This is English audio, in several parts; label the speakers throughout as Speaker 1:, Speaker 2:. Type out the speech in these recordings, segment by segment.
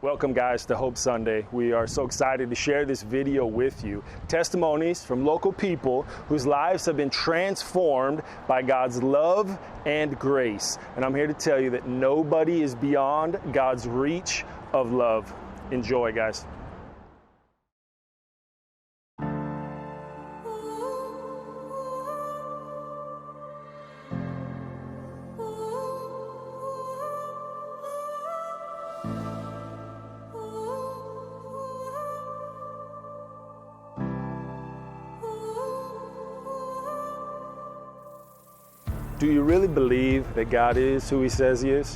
Speaker 1: Welcome guys to Hope Sunday. We are so excited to share this video with you. Testimonies from local people whose lives have been transformed by God's love and grace. And I'm here to tell you that nobody is beyond God's reach of love. Enjoy, guys. Do you really believe that God is who He says He is?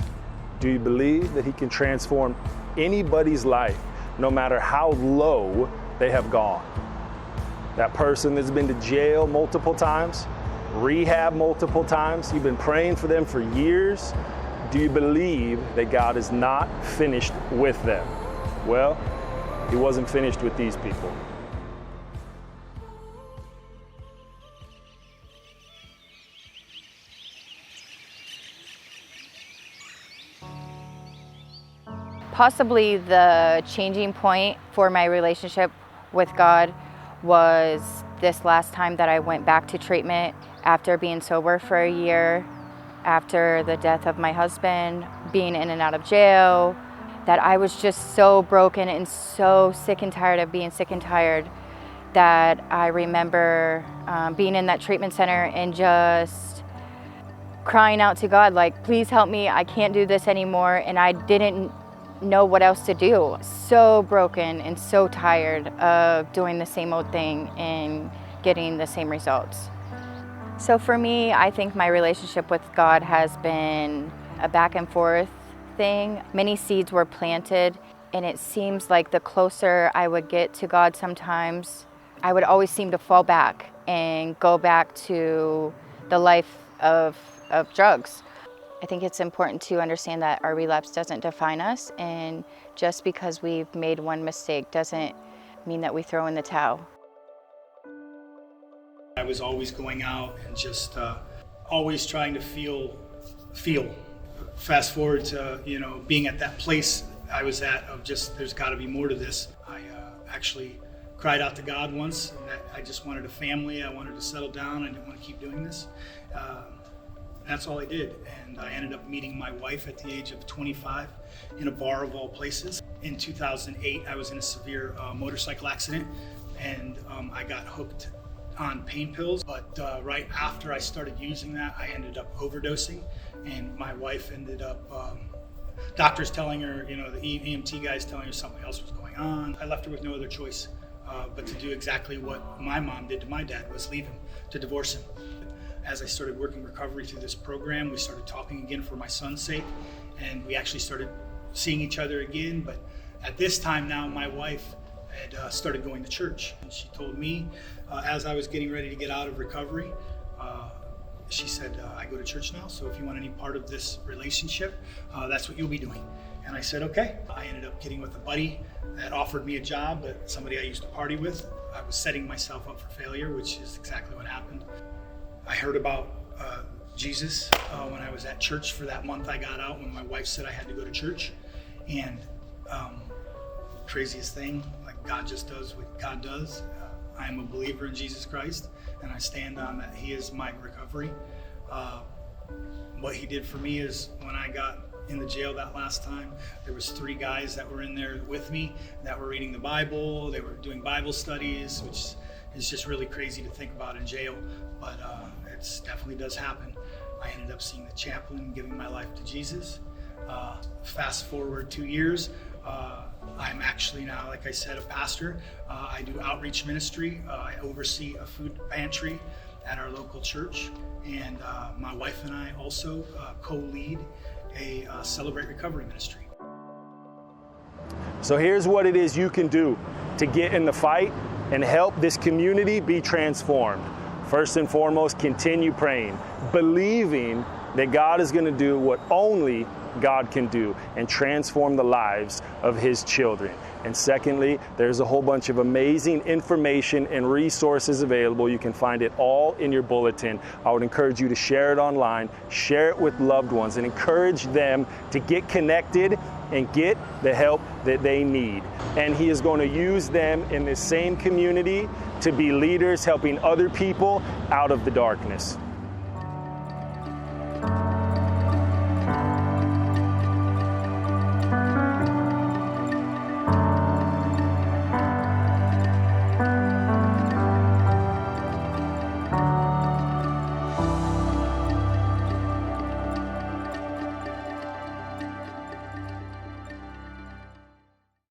Speaker 1: Do you believe that He can transform anybody's life, no matter how low they have gone? That person that's been to jail multiple times, rehab multiple times, you've been praying for them for years. Do you believe that God is not finished with them? Well, He wasn't finished with these people.
Speaker 2: Possibly the changing point for my relationship with God was this last time that I went back to treatment after being sober for a year, after the death of my husband, being in and out of jail, that I was just so broken and so sick and tired of being sick and tired that I remember being in that treatment center and just crying out to God, like, please help me, I can't do this anymore. And I didn't know what else to do. So broken and so tired of doing the same old thing and getting the same results. So for me, I think my relationship with God has been a back and forth thing. Many seeds were planted, and it seems like the closer I would get to God sometimes, I would always seem to fall back and go back to the life of drugs. I think it's important to understand that our relapse doesn't define us, and just because we've made one mistake doesn't mean that we throw in the towel.
Speaker 3: I was always going out and just always trying to feel. Fast forward to being at that place I was at of just there's got to be more to this. I actually cried out to God once that I just wanted a family. I wanted to settle down. I didn't want to keep doing this. That's all I did, and I ended up meeting my wife at the age of 25 in a bar of all places. In 2008, I was in a severe motorcycle accident, and I got hooked on pain pills. But right after I started using that, I ended up overdosing, and my wife ended up, doctors telling her, the EMT guys telling her something else was going on. I left her with no other choice but to do exactly what my mom did to my dad, was leave him, to divorce him. As I started working recovery through this program, we started talking again for my son's sake, and we actually started seeing each other again. But at this time now, my wife had started going to church, and she told me as I was getting ready to get out of recovery, she said, I go to church now, so if you want any part of this relationship, that's what you'll be doing. And I said, okay. I ended up getting with a buddy that offered me a job, but somebody I used to party with. I was setting myself up for failure, which is exactly what happened. I heard about Jesus when I was at church for that month I got out, when my wife said I had to go to church. And craziest thing, like God just does what God does. I am a believer in Jesus Christ, and I stand on that. He is my recovery. What He did for me is when I got in the jail that last time, there was 3 guys that were in there with me that were reading the Bible. They were doing Bible studies, which is just really crazy to think about in jail, but it definitely does happen. I ended up seeing the chaplain, giving my life to Jesus. Fast forward 2 years, I'm actually now, like I said, a pastor. I do outreach ministry. I oversee a food pantry at our local church, and my wife and I also co-lead a Celebrate Recovery ministry.
Speaker 1: So here's what it is you can do to get in the fight and help this community be transformed. First and foremost, continue praying, believing that God is going to do what only God can do and transform the lives of His children. And secondly, there's a whole bunch of amazing information and resources available. You can find it all in your bulletin. I would encourage you to share it online, share it with loved ones, and encourage them to get connected and get the help that they need. And He is going to use them in this same community to be leaders helping other people out of the darkness.